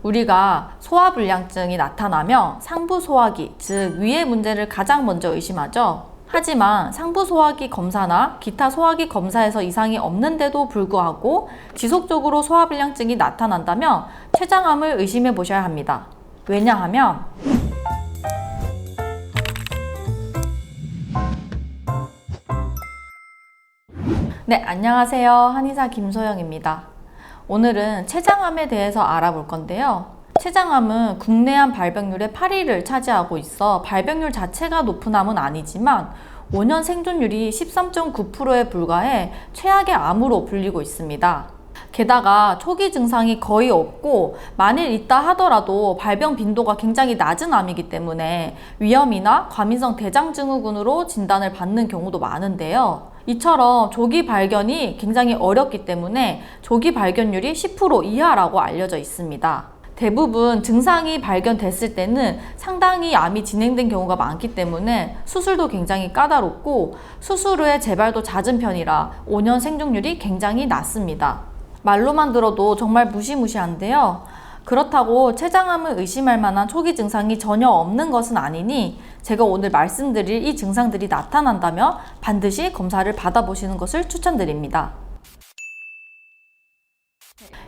우리가 소화불량증이 나타나면 상부소화기, 즉 위의 문제를 가장 먼저 의심하죠. 하지만 상부소화기 검사나 기타 소화기 검사에서 이상이 없는데도 불구하고 지속적으로 소화불량증이 나타난다면 췌장암을 의심해 보셔야 합니다. 왜냐하면 네, 안녕하세요. 한의사 김소영입니다. 오늘은 췌장암에 대해서 알아볼 건데요. 췌장암은 국내암 발병률의 8위를 차지하고 있어 발병률 자체가 높은 암은 아니지만 5년 생존율이 13.9%에 불과해 최악의 암으로 불리고 있습니다. 게다가 초기 증상이 거의 없고 만일 있다 하더라도 발병 빈도가 굉장히 낮은 암이기 때문에 위염이나 과민성 대장증후군으로 진단을 받는 경우도 많은데요. 이처럼 조기 발견이 굉장히 어렵기 때문에 조기 발견율이 10% 이하라고 알려져 있습니다. 대부분 증상이 발견됐을 때는 상당히 암이 진행된 경우가 많기 때문에 수술도 굉장히 까다롭고 수술 후에 재발도 잦은 편이라 5년 생존율이 굉장히 낮습니다. 말로만 들어도 정말 무시무시한데요. 그렇다고 췌장암을 의심할 만한 초기 증상이 전혀 없는 것은 아니니 제가 오늘 말씀드릴 이 증상들이 나타난다면 반드시 검사를 받아보시는 것을 추천드립니다.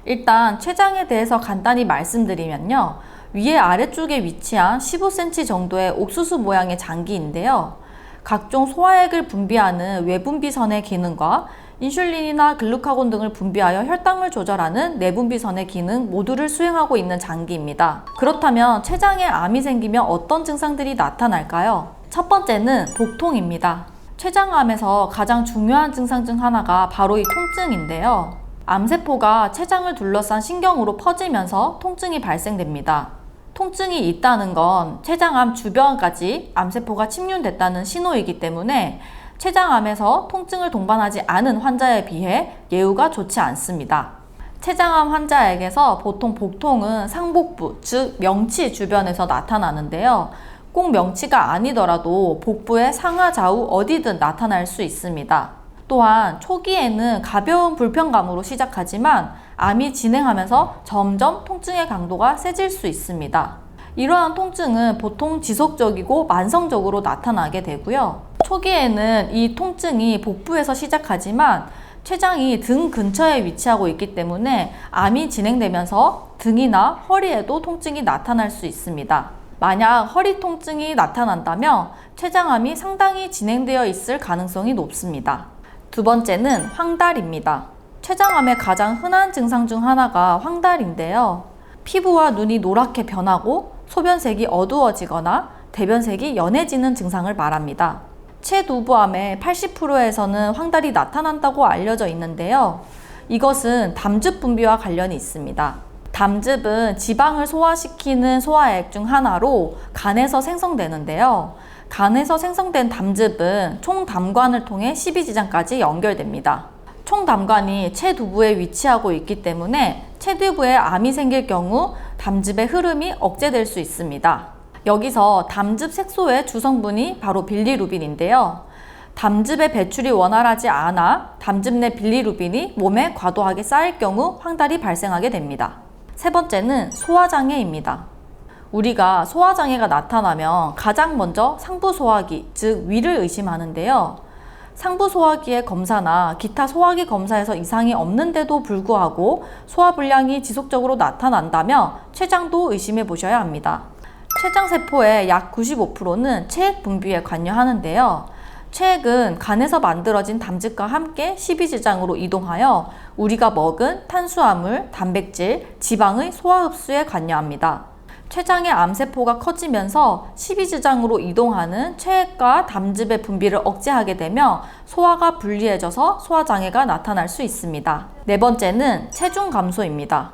일단 췌장에 대해서 간단히 말씀드리면요. 위에 아래쪽에 위치한 15cm 정도의 옥수수 모양의 장기인데요. 각종 소화액을 분비하는 외분비선의 기능과 인슐린이나 글루카곤 등을 분비하여 혈당을 조절하는 내분비선의 기능 모두를 수행하고 있는 장기입니다. 그렇다면 췌장에 암이 생기면 어떤 증상들이 나타날까요? 첫 번째는 복통입니다. 췌장암에서 가장 중요한 증상 중 하나가 바로 이 통증인데요. 암세포가 췌장을 둘러싼 신경으로 퍼지면서 통증이 발생됩니다. 통증이 있다는 건 췌장암 주변까지 암세포가 침륜됐다는 신호이기 때문에 췌장암에서 통증을 동반하지 않은 환자에 비해 예후가 좋지 않습니다. 췌장암 환자에게서 보통 복통은 상복부, 즉 명치 주변에서 나타나는데요. 꼭 명치가 아니더라도 복부의 상하 좌우 어디든 나타날 수 있습니다. 또한 초기에는 가벼운 불편감으로 시작하지만 암이 진행하면서 점점 통증의 강도가 세질 수 있습니다. 이러한 통증은 보통 지속적이고 만성적으로 나타나게 되고요. 초기에는 이 통증이 복부에서 시작하지만 췌장이 등 근처에 위치하고 있기 때문에 암이 진행되면서 등이나 허리에도 통증이 나타날 수 있습니다. 만약 허리 통증이 나타난다면 췌장암이 상당히 진행되어 있을 가능성이 높습니다. 두 번째는 황달입니다. 췌장암의 가장 흔한 증상 중 하나가 황달인데요. 피부와 눈이 노랗게 변하고 소변색이 어두워지거나 대변색이 연해지는 증상을 말합니다. 체두부암의 80%에서는 황달이 나타난다고 알려져 있는데요. 이것은 담즙 분비와 관련이 있습니다. 담즙은 지방을 소화시키는 소화액 중 하나로 간에서 생성되는데요. 간에서 생성된 담즙은 총담관을 통해 십이지장까지 연결됩니다. 총담관이 체두부에 위치하고 있기 때문에 체두부에 암이 생길 경우 담즙의 흐름이 억제될 수 있습니다. 여기서 담즙 색소의 주성분이 바로 빌리루빈인데요. 담즙의 배출이 원활하지 않아 담즙 내 빌리루빈이 몸에 과도하게 쌓일 경우 황달이 발생하게 됩니다. 세 번째는 소화장애입니다. 우리가 소화장애가 나타나면 가장 먼저 상부소화기, 즉 위를 의심하는데요. 상부소화기의 검사나 기타 소화기 검사에서 이상이 없는데도 불구하고 소화불량이 지속적으로 나타난다면 췌장도 의심해 보셔야 합니다. 췌장세포의 약 95%는 체액 분비에 관여하는데요. 체액은 간에서 만들어진 담즙과 함께 십이지장으로 이동하여 우리가 먹은 탄수화물, 단백질, 지방의 소화 흡수에 관여합니다. 췌장의 암세포가 커지면서 십이지장으로 이동하는 체액과 담즙의 분비를 억제하게 되며 소화가 불리해져서 소화장애가 나타날 수 있습니다. 네 번째는 체중 감소입니다.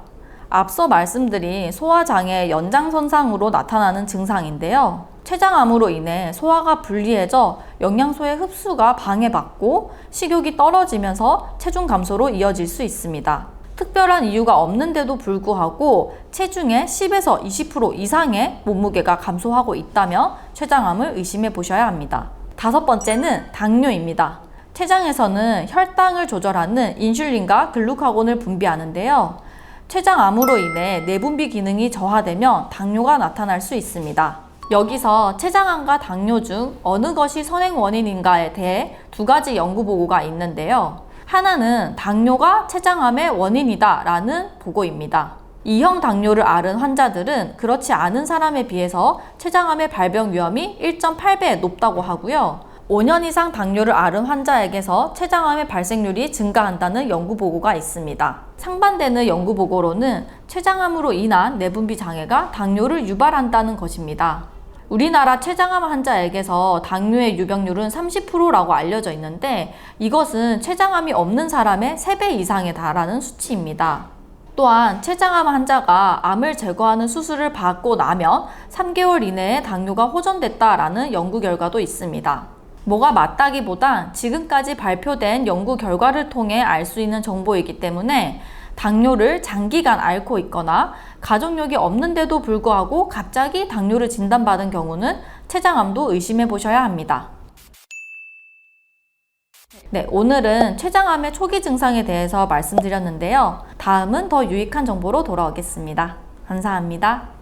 앞서 말씀드린 소화장애 연장선상으로 나타나는 증상인데요. 췌장암으로 인해 소화가 불리해져 영양소의 흡수가 방해받고 식욕이 떨어지면서 체중 감소로 이어질 수 있습니다. 특별한 이유가 없는데도 불구하고 체중의 10에서 20% 이상의 몸무게가 감소하고 있다면 췌장암을 의심해 보셔야 합니다. 다섯 번째는 당뇨입니다. 췌장에서는 혈당을 조절하는 인슐린과 글루카곤을 분비하는데요. 췌장암으로 인해 내분비 기능이 저하되면 당뇨가 나타날 수 있습니다. 여기서 췌장암과 당뇨 중 어느 것이 선행 원인인가에 대해 두 가지 연구 보고가 있는데요. 하나는 당뇨가 췌장암의 원인이다 라는 보고입니다. 2형 당뇨를 앓은 환자들은 그렇지 않은 사람에 비해서 췌장암의 발병 위험이 1.8배 높다고 하고요. 5년 이상 당뇨를 앓은 환자에게서 췌장암의 발생률이 증가한다는 연구 보고가 있습니다. 상반되는 연구 보고로는 췌장암으로 인한 내분비 장애가 당뇨를 유발한다는 것입니다. 우리나라 췌장암 환자에게서 당뇨의 유병률은 30%라고 알려져 있는데 이것은 췌장암이 없는 사람의 3배 이상에 달하는 수치입니다. 또한 췌장암 환자가 암을 제거하는 수술을 받고 나면 3개월 이내에 당뇨가 호전됐다라는 연구 결과도 있습니다. 뭐가 맞다기보단 지금까지 발표된 연구 결과를 통해 알 수 있는 정보이기 때문에 당뇨를 장기간 앓고 있거나 가족력이 없는데도 불구하고 갑자기 당뇨를 진단받은 경우는 췌장암도 의심해 보셔야 합니다. 네, 오늘은 췌장암의 초기 증상에 대해서 말씀드렸는데요. 다음은 더 유익한 정보로 돌아오겠습니다. 감사합니다.